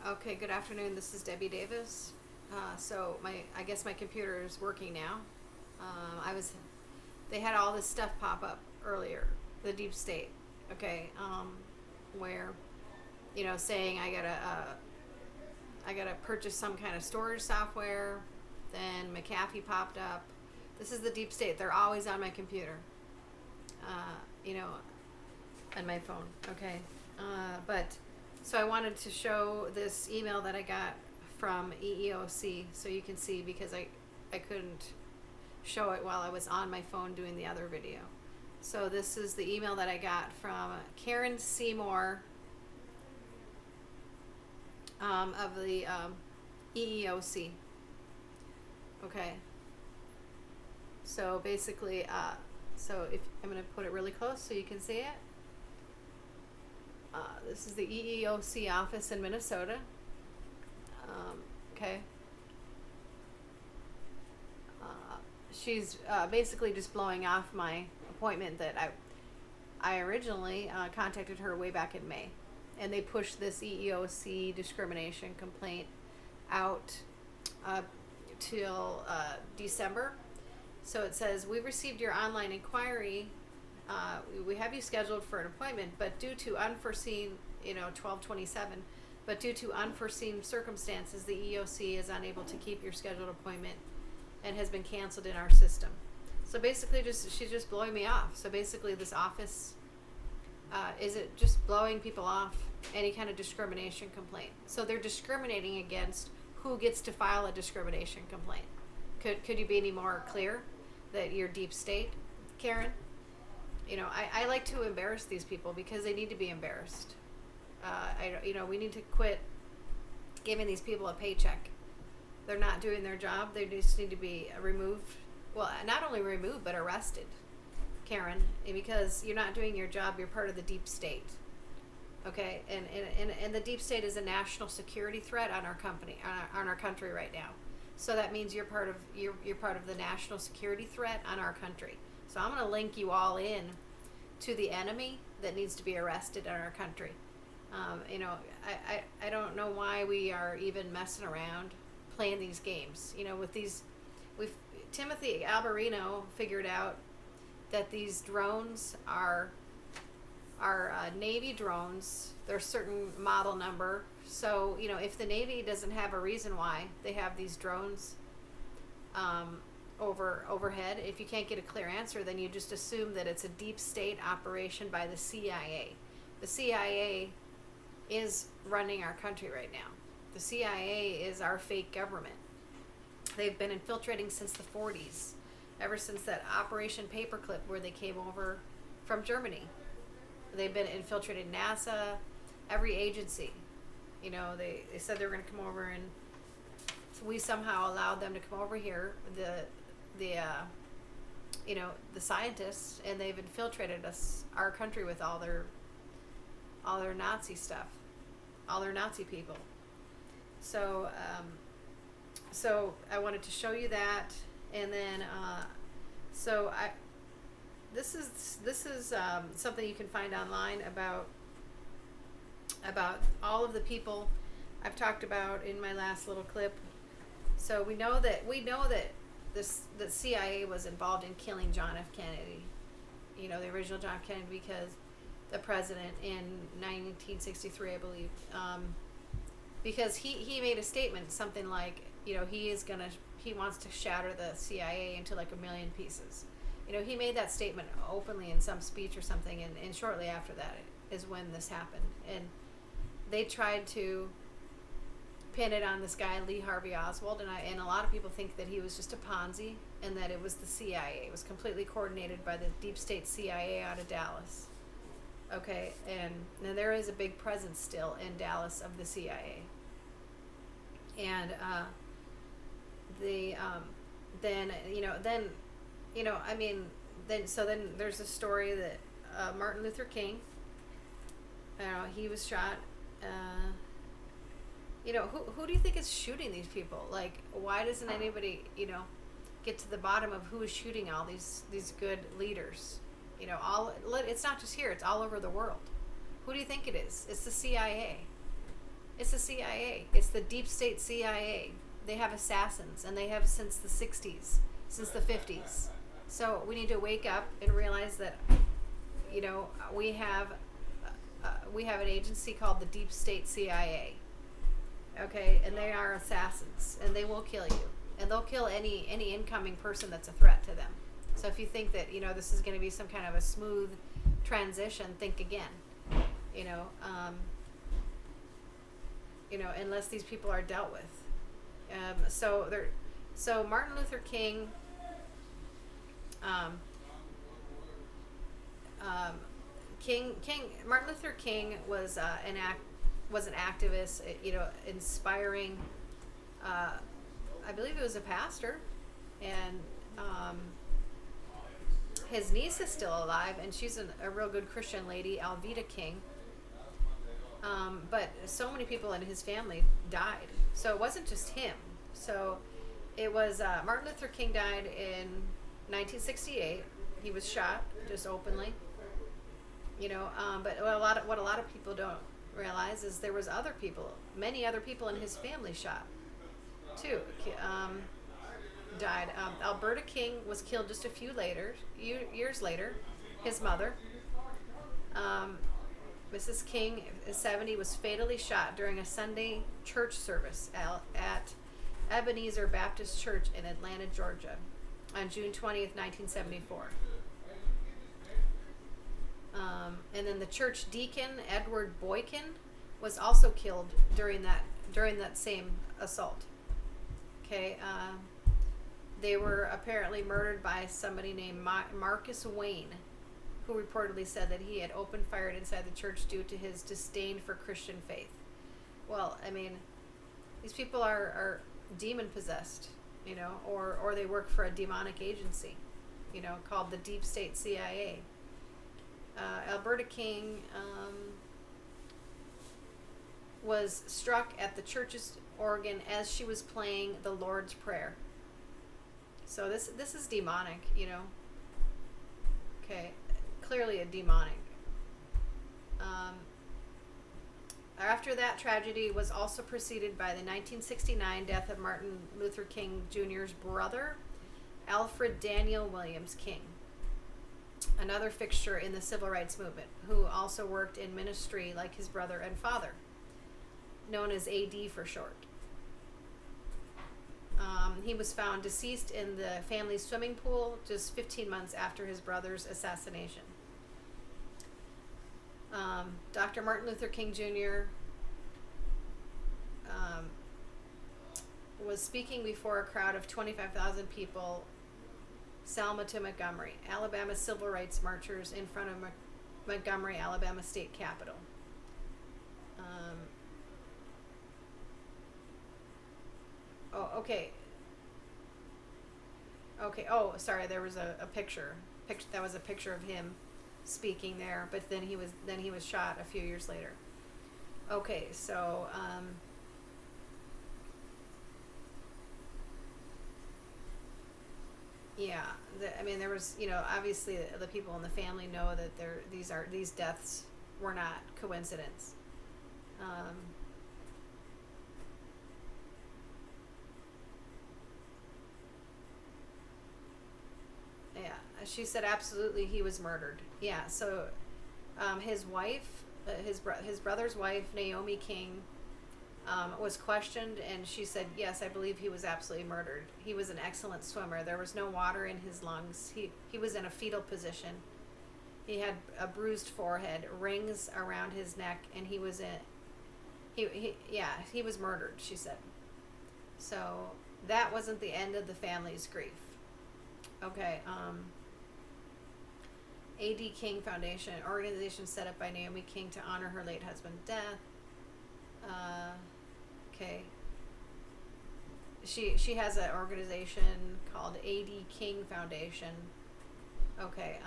Okay, good afternoon. This is Debbie Davis. I guess my computer is working now. I was, they had all this stuff pop up earlier, the deep state. Okay, where, saying I gotta purchase some kind of storage software. Then McAfee popped up. This is the deep state. They're always on my computer. Uh, you know, on my phone. Okay, but. So I wanted to show this email that I got from EEOC so you can see because I couldn't show it while I was on my phone doing the other video. So this is the email that I got from Karen Seymour of the EEOC. Okay. So basically, so if I'm going to put it really close so you can see it. This is the EEOC office in Minnesota. Okay. She's basically just blowing off my appointment that I originally contacted her way back in May. And they pushed this EEOC discrimination complaint out till December. So it says, we received your online inquiry. We have you scheduled for an appointment, but due to unforeseen, 12/27, but due to unforeseen circumstances, the EOC is unable to keep your scheduled appointment and has been canceled in our system. So basically, she's just blowing me off. So basically, this office is it just blowing people off any kind of discrimination complaint. So they're discriminating against who gets to file a discrimination complaint. Could you be any more clear that you're deep state, Karen? I like to embarrass these people because they need to be embarrassed. We need to quit giving these people a paycheck. They're not doing their job. They just need to be removed. Well, not only removed, but arrested, Karen, because you're not doing your job. You're part of the deep state. Okay, and the deep state is a national security threat on our company, on our country right now. So that means you're part of the national security threat on our country. So I'm going to link you all in to the enemy that needs to be arrested in our country. I don't know why we are even messing around playing these games. With these, Timothy Alberino figured out that these drones are Navy drones. They're a certain model number. So, if the Navy doesn't have a reason why they have these drones overhead, if you can't get a clear answer, then you just assume that it's a deep state operation by the CIA. The CIA is running our country right now. The CIA is our fake government. They've been infiltrating since the 40s, ever since that Operation Paperclip where they came over from Germany. They've been infiltrating NASA, every agency. They said they were going to come over, and we somehow allowed them to come over here. The scientists, and they've infiltrated our country with all their Nazi stuff, all their Nazi people. So I wanted to show you that, and then this is something you can find online about all of the people I've talked about in my last little clip. So we know that the CIA was involved in killing John F. Kennedy, the original John F. Kennedy, because the president in 1963, I believe, because he made a statement, something like, he wants to shatter the CIA into like 1 million pieces. He made that statement openly in some speech or something, and shortly after that is when this happened. And they tried to pin it on this guy, Lee Harvey Oswald, and a lot of people think that he was just a Ponzi and that it was the CIA. It was completely coordinated by the deep state CIA out of Dallas. Okay, and there is a big presence still in Dallas of the CIA. And then there's a story that Martin Luther King, he was shot. Who do you think is shooting these people? Like, why doesn't anybody, get to the bottom of who is shooting all these good leaders? It's not just here; it's all over the world. Who do you think it is? It's the CIA. It's the CIA. It's the deep state CIA. They have assassins, and they have since the 60s, since the 50s. So we need to wake up and realize that, you know, we have an agency called the Deep State CIA. Okay, and they are assassins, and they will kill you, and they'll kill any incoming person that's a threat to them. So if you think that, you know, this is going to be some kind of a smooth transition, think again. You know, unless these people are dealt with. So Martin Luther King. Martin Luther King was an activist, you know, inspiring. I believe he was a pastor, and his niece is still alive, and she's a real good Christian lady, Alveda King. But so many people in his family died, so it wasn't just him. So it was Martin Luther King died in 1968. He was shot just openly. You know, but what a lot of people don't realize is there was many other people in his family shot too. Died. Alberta King was killed just a few years later. His mother, Mrs. King, 70, was fatally shot during a Sunday church service at Ebenezer Baptist Church in Atlanta, Georgia, on June 20th, 1974. And then the church deacon, Edward Boykin, was also killed during that same assault. Okay, they were apparently murdered by somebody named Marcus Wayne, who reportedly said that he had opened fire inside the church due to his disdain for Christian faith. Well, I mean, these people are demon possessed, you know, or they work for a demonic agency, you know, called the Deep State CIA. Alberta King was struck at the church's organ as she was playing the Lord's Prayer. So this is demonic, you know. Okay, clearly a demonic. After that tragedy was also preceded by the 1969 death of Martin Luther King Jr.'s brother, Alfred Daniel Williams King, another fixture in the civil rights movement, who also worked in ministry like his brother and father, known as AD for short. He was found deceased in the family's swimming pool just 15 months after his brother's assassination. Dr. Martin Luther King Jr. Was speaking before a crowd of 25,000 people, Selma to Montgomery, Alabama civil rights marchers in front of Montgomery, Alabama state capitol. Okay. Oh, sorry. There was a picture. That was a picture of him speaking there, but then he was shot a few years later. Okay, so yeah, I mean, there was, you know, obviously the people in the family know that these deaths were not coincidence. Yeah, she said absolutely he was murdered. Yeah, so his wife, his brother's wife, Naomi King, was questioned, and she said, yes, I believe he was absolutely murdered. He was an excellent swimmer. There was no water in his lungs. He was in a fetal position. He had a bruised forehead, rings around his neck, and he was murdered, she said. So that wasn't the end of the family's grief. Okay, A.D. King Foundation, an organization set up by Naomi King to honor her late husband's death. Okay. She has an organization called A.D. King Foundation. Okay,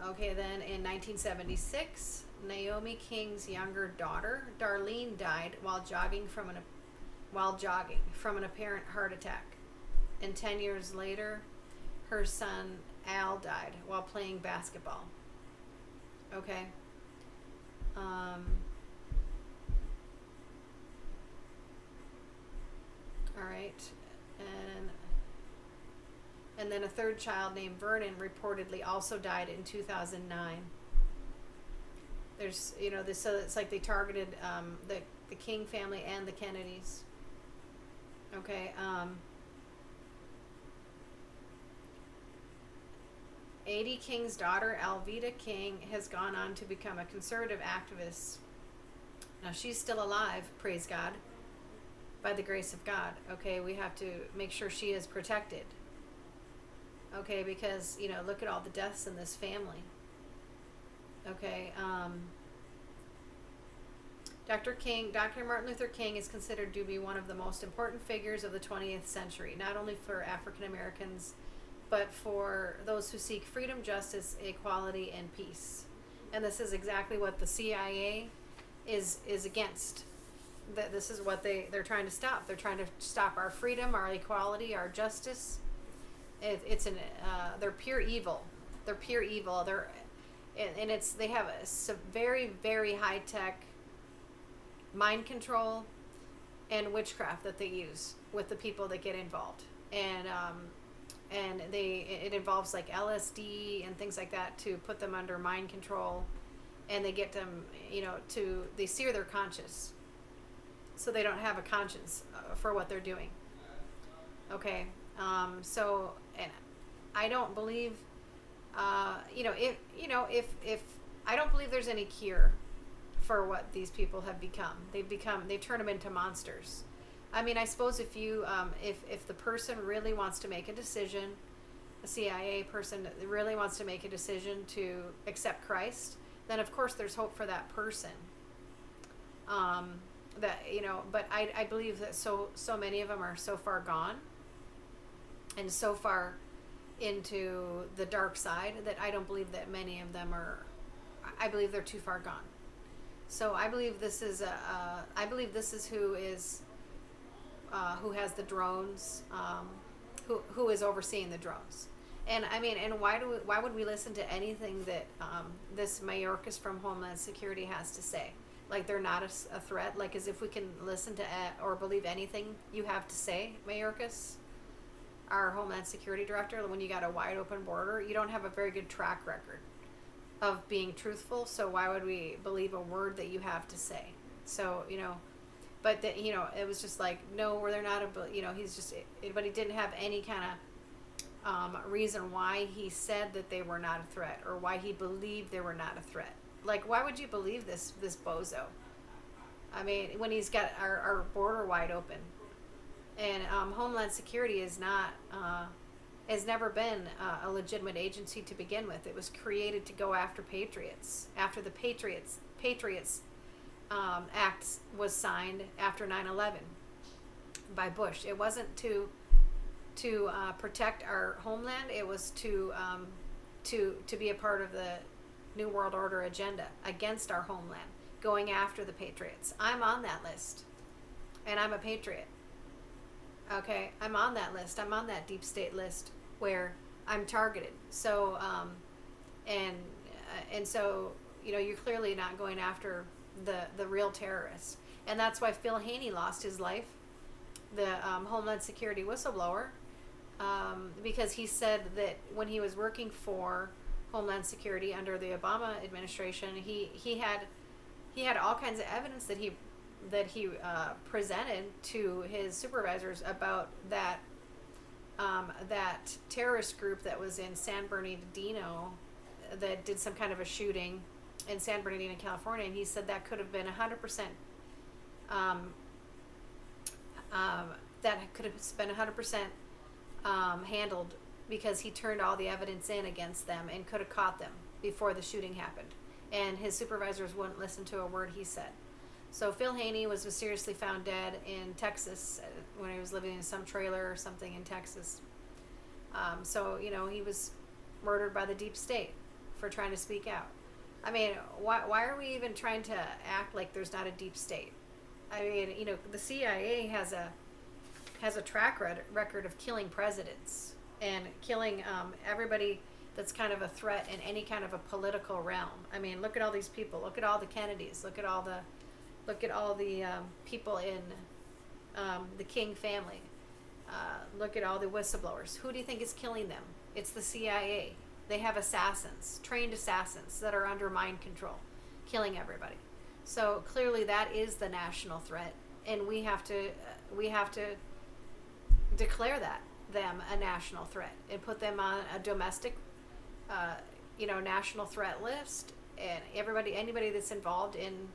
okay, then in 1976, Naomi King's younger daughter, Darlene, died while jogging from an apparent heart attack. And 10 years later, her son Al died while playing basketball. Okay. third child named Vernon reportedly also died in 2009. There's, this, so it's like they targeted the King family and the Kennedys. Okay. A.D. King's daughter, Alveda King, has gone on to become a conservative activist. Now, she's still alive, praise God, by the grace of God. Okay, we have to make sure she is protected. Okay, because, look at all the deaths in this family. Okay, Dr. Martin Luther King is considered to be one of the most important figures of the 20th century, not only for African Americans, but for those who seek freedom, justice, equality, and peace. And this is exactly what the CIA is against. This is what they're trying to stop. They're trying to stop our freedom, our equality, our justice. They're pure evil. They're pure evil. They have a very, very high tech mind control and witchcraft that they use with the people that get involved. And it involves like LSD and things like that to put them under mind control, and they get them, they sear their conscience, so they don't have a conscience for what they're doing. Okay, so, and I don't believe, if I don't believe there's any cure for what these people have become. They turn them into monsters. I mean, I suppose if you, if the person really wants to make a decision, a CIA person really wants to make a decision to accept Christ, then of course there's hope for that person. But I believe that so many of them are so far gone and so far into the dark side that I don't believe that many of them are. I believe they're too far gone. So I believe this is who has the drones, who is overseeing the drones. And I mean, and why would we listen to anything that this Mayorkas from Homeland Security has to say? Like they're not a threat? Like as if we can listen to or believe anything you have to say, Mayorkas, our Homeland Security Director, when you got a wide open border? You don't have a very good track record of being truthful, so why would we believe a word that you have to say? So, but it was just like, no, they're not he's just, but he didn't have any kind of reason why he said that they were not a threat, or why he believed they were not a threat. Like, why would you believe this bozo? I mean, when he's got our border wide open, and Homeland Security is not, has never been a legitimate agency to begin with. It was created to go after patriots. After the Patriots Act was signed after 9/11 by Bush. It wasn't to protect our homeland. It was to be a part of the New World Order agenda against our homeland, going after the patriots. I'm on that list, and I'm a patriot. Okay, I'm on that list. I'm on that deep state list where I'm targeted. So, and so, you're clearly not going after the real terrorists. And that's why Phil Haney lost his life, the Homeland Security whistleblower, because he said that when he was working for Homeland Security under the Obama administration, he had all kinds of evidence that he presented to his supervisors about that terrorist group that was in San Bernardino that did some kind of a shooting in San Bernardino, California, and he said that could have been 100%. That could have been 100% handled because he turned all the evidence in against them and could have caught them before the shooting happened, and his supervisors wouldn't listen to a word he said. So Phil Haney was mysteriously found dead in Texas when he was living in some trailer or something in Texas. So he was murdered by the deep state for trying to speak out. I mean, why are we even trying to act like there's not a deep state? I mean, the CIA has a track record of killing presidents and killing everybody that's kind of a threat in any kind of a political realm. I mean, look at all these people. Look at all the Kennedys. Look at all the people in the King family. Look at all the whistleblowers. Who do you think is killing them? It's the CIA. They have assassins, trained assassins that are under mind control, killing everybody. So clearly, that is the national threat, and we have to declare them a national threat and put them on a domestic, national threat list. And anybody that's involved in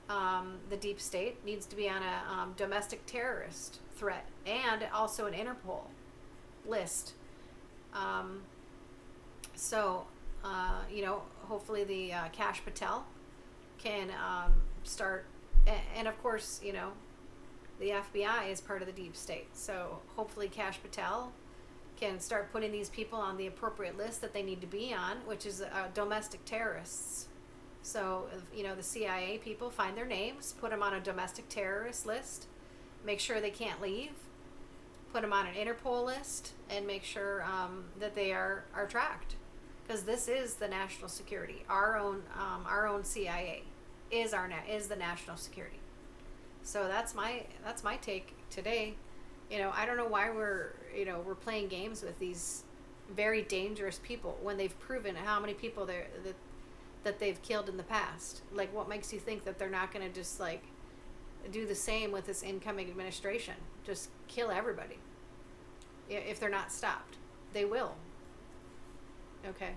the deep state needs to be on a domestic terrorist threat and also an Interpol list. So, hopefully the Kash Patel can start, and of course, the FBI is part of the deep state. So hopefully Kash Patel can start putting these people on the appropriate list that they need to be on, which is domestic terrorists. So, the CIA people find their names, put them on a domestic terrorist list, make sure they can't leave, put them on an Interpol list, and make sure that they are tracked. Because this is the national security. Our own CIA is the national security. So that's my take today. I don't know why we're playing games with these very dangerous people when they've proven how many people that they've killed in the past. Like, what makes you think that they're not going to just do the same with this incoming administration? Just kill everybody. If they're not stopped, they will. Okay.